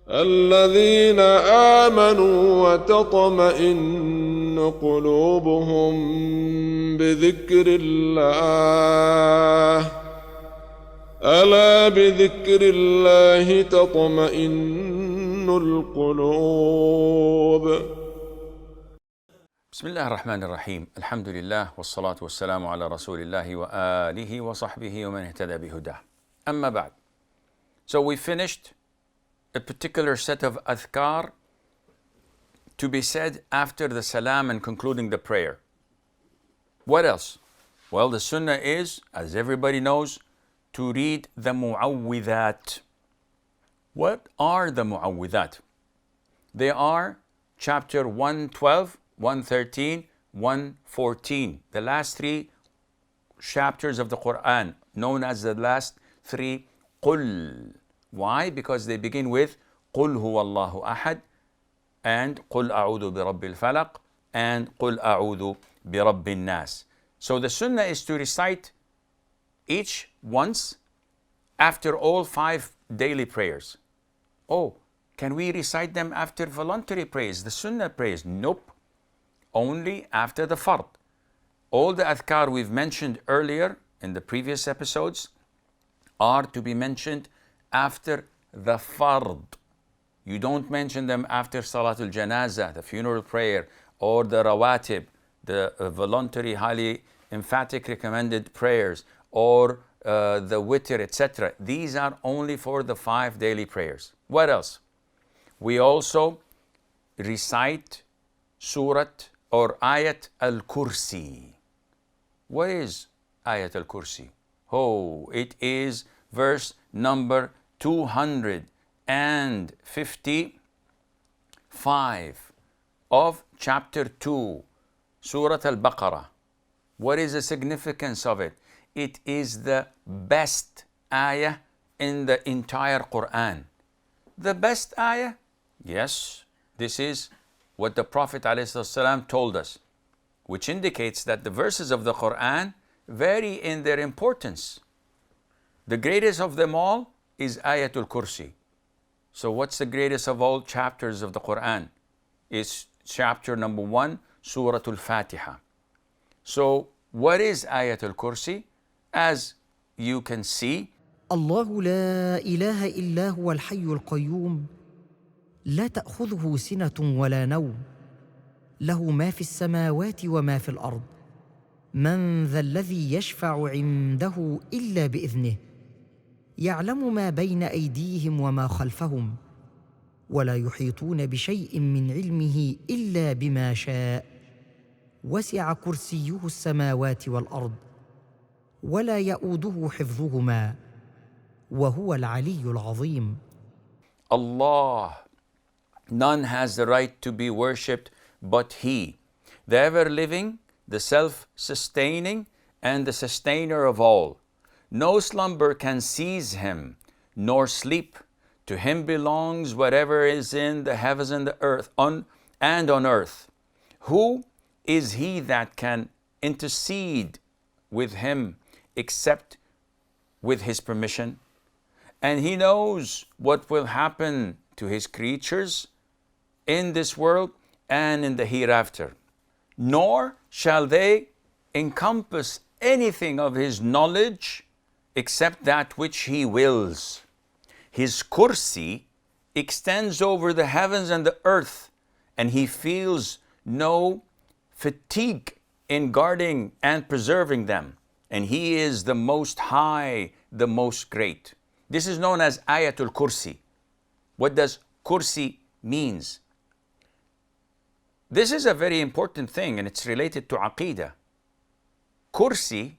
الذين آمنوا وتطمئن قلوبهم بذكر الله ألا بذكر الله تطمئن القلوب. بسم الله الرحمن الرحيم. الحمد لله والصلاة والسلام على رسول الله وآله وصحبه ومن اهتدى بهداه. أما بعد. So we finished a particular set of athkar to be said after the salam and concluding the prayer. What else? Well, the sunnah is, as everybody knows, to read the mu'awwidhat. What are the mu'awwidhat? They are chapter 112, 113, 114, the last three chapters of the Quran, known as the last three qul. Why? Because they begin with قُلْ هُوَ اللَّهُ أَحَدٌ and قُلْ أَعُوذُ بِرَبِّ الْفَلَقِ and قُلْ أَعُوذُ بِرَبِّ النَّاسِ. So the sunnah is to recite each once after all 5 daily prayers. Oh, can we recite them after voluntary prayers, the sunnah prayers? Nope. Only after the fard. All the athkar we've mentioned earlier in the previous episodes are to be mentioned after the fard. You don't mention them after Salatul Janazah, the funeral prayer, or the rawatib, the voluntary, highly emphatic recommended prayers, or the witr, etc. These are only for the 5 daily prayers. What else? We also recite Surat or Ayat al-Kursi. What is Ayat al-Kursi? Oh, it is verse number 255 of chapter 2, Surah Al-Baqarah. What is the significance of it? It is the best ayah in the entire Quran. The best ayah? Yes, this is what the Prophet ﷺ told us, which indicates that the verses of the Quran vary in their importance. The greatest of them all is Ayatul Kursi. So what's the greatest of all chapters of the Quran? It's chapter number 1, Surah Al-Fatiha. So what is Ayatul Kursi? As you can see, الله لا إله إلا هو الحي القيوم لا تأخذه سنة ولا نوم له ما في السماوات وما في الأرض من ذا الذي يشفع عنده إلا بإذنه يعلم ما بين أيديهم وما خلفهم ولا يحيطون بشيء من علمه إلا بما شاء وسع كرسيه السماوات والأرض ولا يؤوده حفظهما وهو العلي العظيم. Allah, none has the right to be worshipped but He, the ever-living, the self-sustaining, and the sustainer of all. No slumber can seize Him, nor sleep. To Him belongs whatever is in the heavens and the earth, on earth. Who is He that can intercede with Him except with His permission? And He knows what will happen to His creatures in this world and in the hereafter. Nor shall they encompass anything of His knowledge except that which He wills. His kursi extends over the heavens and the earth, and He feels no fatigue in guarding and preserving them. And He is the Most High, the Most Great. This is known as Ayatul Kursi. What does kursi means? This is a very important thing, and it's related to Aqidah. Kursi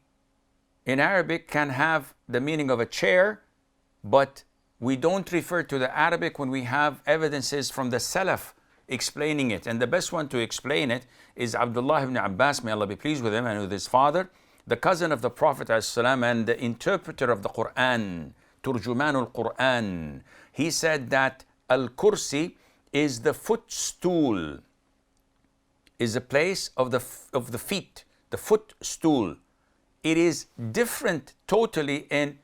in Arabic can have the meaning of a chair, but we don't refer to the Arabic when we have evidences from the Salaf explaining it. And the best one to explain it is Abdullah ibn Abbas, may Allah be pleased with him and with his father, the cousin of the Prophet ﷺ and the interpreter of the Quran, Turjumanul Quran. He said that Al-Kursi is the footstool, is a place of the feet, the footstool. It is different totally in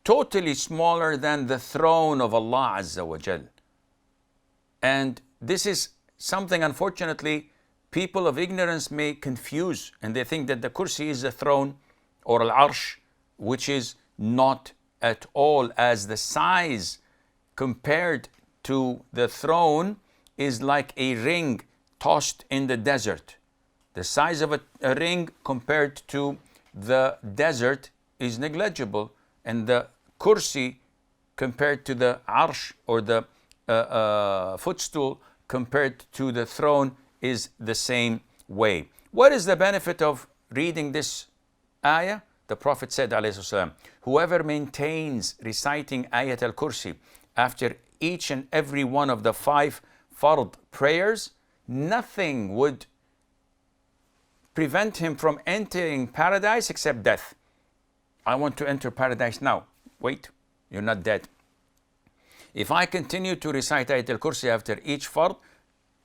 totally smaller than the throne of Allah Azza wa Jal. And this is something, unfortunately, people of ignorance may confuse, and they think that the kursi is the throne or al-arsh, which is not at all, as the size compared to the throne is like a ring tossed in the desert. The size of a ring compared to the desert is negligible, and the kursi compared to the arsh or the footstool compared to the throne is the same way. What is the benefit of reading this ayah? The Prophet said, ﷺ, whoever maintains reciting Ayat al-Kursi after each and every one of the 5 fard prayers, nothing would prevent him from entering paradise except death. I want to enter paradise now. Wait, you're not dead. If I continue to recite Ayat al-Kursi after each fard,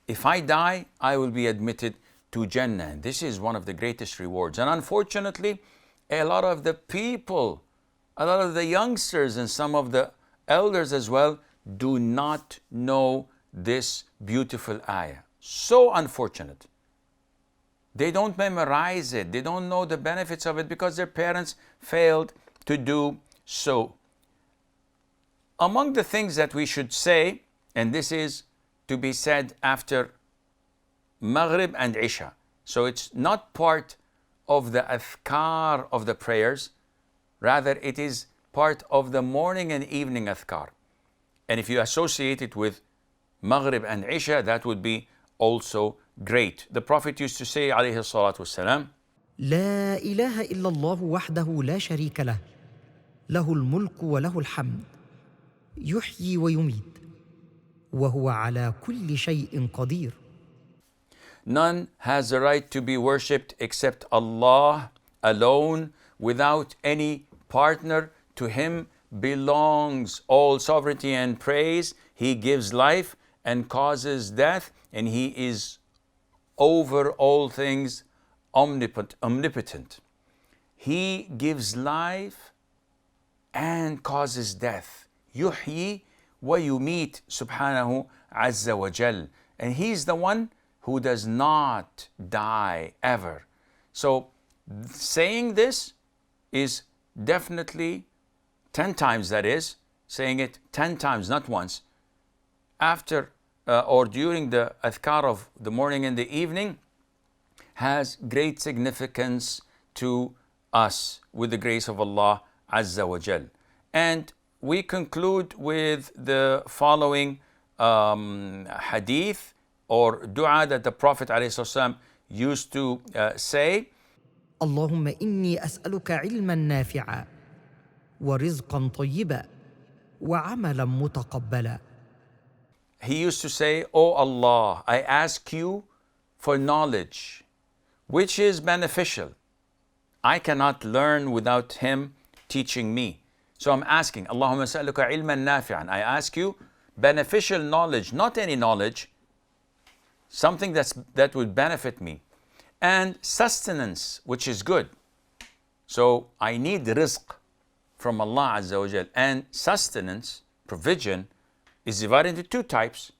if I die, I will be admitted to Jannah. And this is one of the greatest rewards. And unfortunately, a lot of the people, a lot of the youngsters and some of the elders as well do not know this beautiful ayah. So unfortunate. They don't memorize it. They don't know the benefits of it because their parents failed to do so. Among the things that we should say, and this is to be said after Maghrib and Isha. So it's not part of the athkar of the prayers, rather it is part of the morning and evening athkar. And if you associate it with Maghrib and Isha, that would be also great. The Prophet used to say, alayhi salatu wassalam, لا إله إلا الله وحده لا شريك له له الملك وله الحمد يحيي ويميت وهو على كل شيء قدير. none has the right to be worshipped except Allah alone, without any partner. To him belongs all sovereignty and praise. He gives life and causes death, and he is over all things omnipotent. He gives life and causes death. Yuhyi wa yumit subhanahu azza wa jal. And he's the one who does not die ever. So saying this is definitely 10 times, that is, saying it 10 times, not once, after or during the athkar of the morning and the evening, has great significance to us with the grace of Allah Azza wa Jal. And we conclude with the following hadith or dua that the Prophet ﷺ used to say. اللهم إني أسألك علما نافعا ورزقا طيبا وعملا متقبلا. He used to say, O Allah, I ask you for knowledge which is beneficial. I cannot learn without him teaching me. So I'm asking, Allahumma as'aluka ilman nafi'an. I ask you beneficial knowledge, not any knowledge, something that would benefit me. And sustenance, which is good. So I need rizq from Allah Azza wa Jal. And sustenance, provision, is divided into 2 types.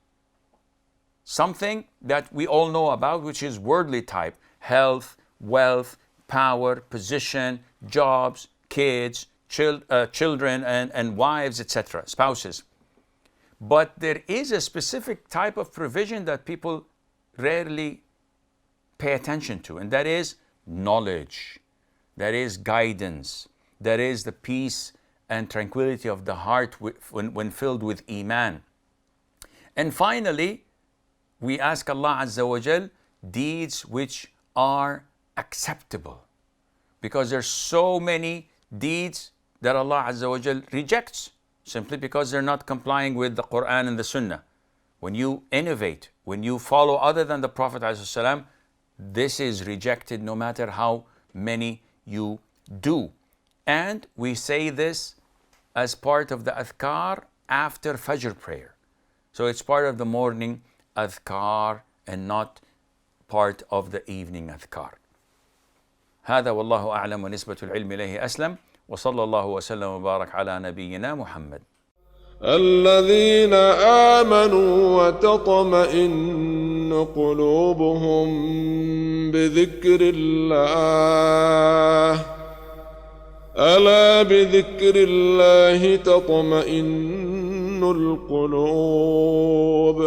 Something that we all know about, which is worldly type: health, wealth, power, position, jobs, kids, children and wives, etc., spouses. But there is a specific type of provision that people rarely pay attention to, and that is knowledge, that is guidance, that is the peace and tranquility of the heart when filled with iman. And finally, we ask Allah Azza wa Jal deeds which are acceptable, because there's so many deeds that Allah Azza wa Jal rejects simply because they're not complying with the Quran and the Sunnah. When you innovate, when you follow other than the Prophet ﷺ, this is rejected no matter how many you do. And we say this as part of the athkar after Fajr prayer. So it's part of the morning athkar and not part of the evening athkar. هذا والله أعلم ونسبة العلم إليه أسلم وصلى الله وسلم وبارك على نبينا محمد. الذين آمنوا وتطمئن قلوبهم بذكر الله، ألا بذكر الله تطمئن القلوب.